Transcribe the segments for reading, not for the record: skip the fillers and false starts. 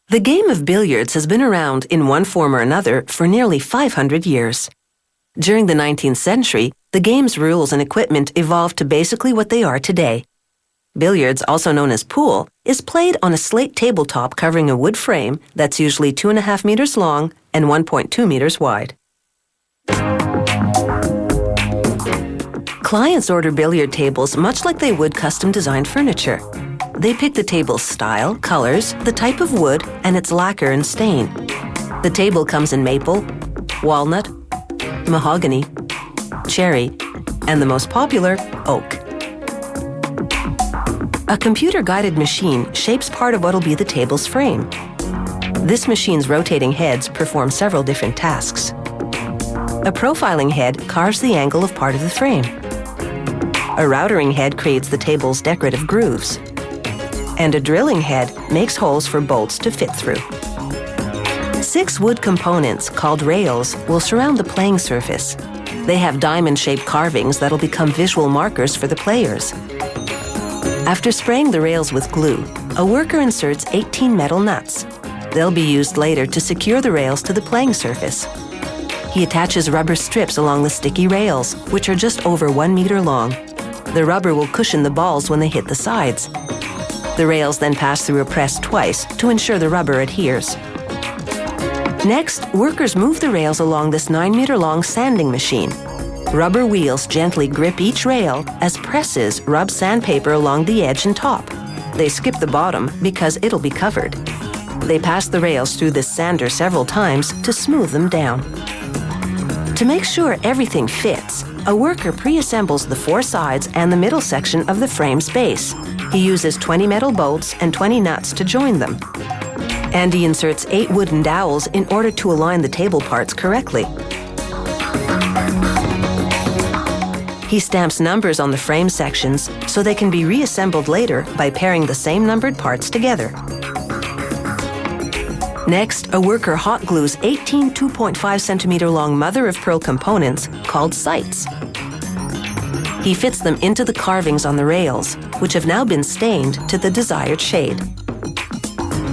The game of billiards has been around in one form or another for nearly 500 years. During the 19th century, the game's rules and equipment evolved to basically what they are today. Billiards, also known as pool, is played on a slate tabletop covering a wood frame that's usually 2.5 meters long and 1.2 meters wide. Clients order billiard tables much like they would custom-designed furniture. They pick the table's style, colors, the type of wood, and its lacquer and stain. The table comes in maple, walnut, mahogany, cherry, and the most popular, oak. A computer-guided machine shapes part of what'll be the table's frame. This machine's rotating heads perform several different tasks. A profiling head carves the angle of part of the frame. A routering head creates the table's decorative grooves. And a drilling head makes holes for bolts to fit through. 6 wood components, called rails, will surround the playing surface. They have diamond-shaped carvings that'll become visual markers for the players. After spraying the rails with glue, a worker inserts 18 metal nuts. They'll be used later to secure the rails to the playing surface. He attaches rubber strips along the sticky rails, which are just over 1 meter long. The rubber will cushion the balls when they hit the sides. The rails then pass through a press twice to ensure the rubber adheres. Next, workers move the rails along this 9-meter-long sanding machine. Rubber wheels gently grip each rail as presses rub sandpaper along the edge and top. They skip the bottom because it'll be covered. They pass the rails through this sander several times to smooth them down. To make sure everything fits, a worker pre-assembles the 4 sides and the middle section of the frame's base. He uses 20 metal bolts and 20 nuts to join them. And he inserts 8 wooden dowels in order to align the table parts correctly. He stamps numbers on the frame sections so they can be reassembled later by pairing the same numbered parts together. Next, a worker hot glues 18 2.5 centimeter long mother-of-pearl components called sights. He fits them into the carvings on the rails, which have now been stained to the desired shade.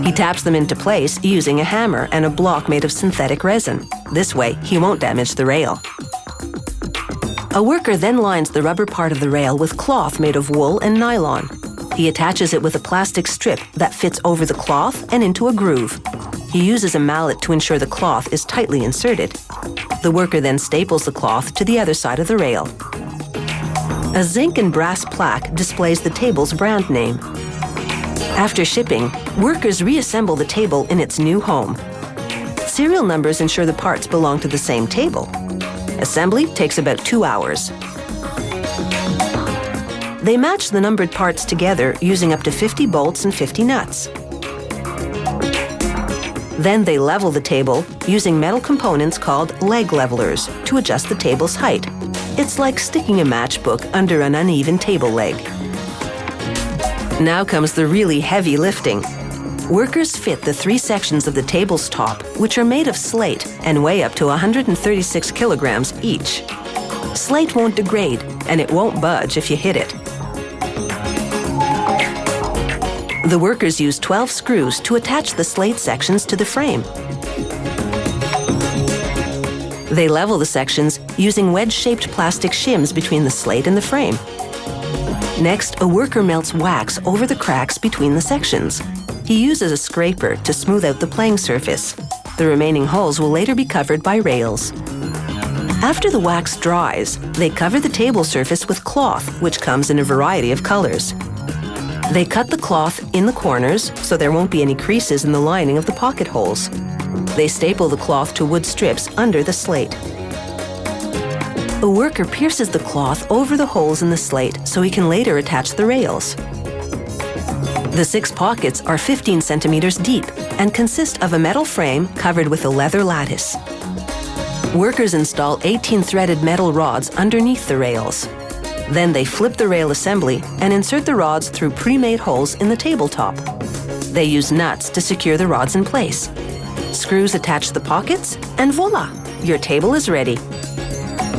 He taps them into place using a hammer and a block made of synthetic resin. This way, he won't damage the rail. A worker then lines the rubber part of the rail with cloth made of wool and nylon. He attaches it with a plastic strip that fits over the cloth and into a groove. He uses a mallet to ensure the cloth is tightly inserted. The worker then staples the cloth to the other side of the rail. A zinc and brass plaque displays the table's brand name. After shipping, workers reassemble the table in its new home. Serial numbers ensure the parts belong to the same table. Assembly takes about 2 hours. They match the numbered parts together using up to 50 bolts and 50 nuts. Then they level the table using metal components called leg levelers to adjust the table's height. It's like sticking a matchbook under an uneven table leg. Now comes the really heavy lifting. Workers fit the 3 sections of the table's top, which are made of slate and weigh up to 136 kilograms each. Slate won't degrade, and it won't budge if you hit it. The workers use 12 screws to attach the slate sections to the frame. They level the sections using wedge-shaped plastic shims between the slate and the frame. Next, a worker melts wax over the cracks between the sections. He uses a scraper to smooth out the playing surface. The remaining holes will later be covered by rails. After the wax dries, they cover the table surface with cloth, which comes in a variety of colors. They cut the cloth in the corners so there won't be any creases in the lining of the pocket holes. They staple the cloth to wood strips under the slate. A worker pierces the cloth over the holes in the slate so he can later attach the rails. The 6 pockets are 15 centimeters deep and consist of a metal frame covered with a leather lattice. Workers install 18 threaded metal rods underneath the rails. Then they flip the rail assembly and insert the rods through pre-made holes in the tabletop. They use nuts to secure the rods in place. Screws attach the pockets, and voila! Your table is ready.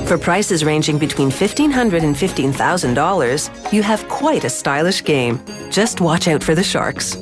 For prices ranging between $1,500 and $15,000, you have quite a stylish game. Just watch out for the sharks.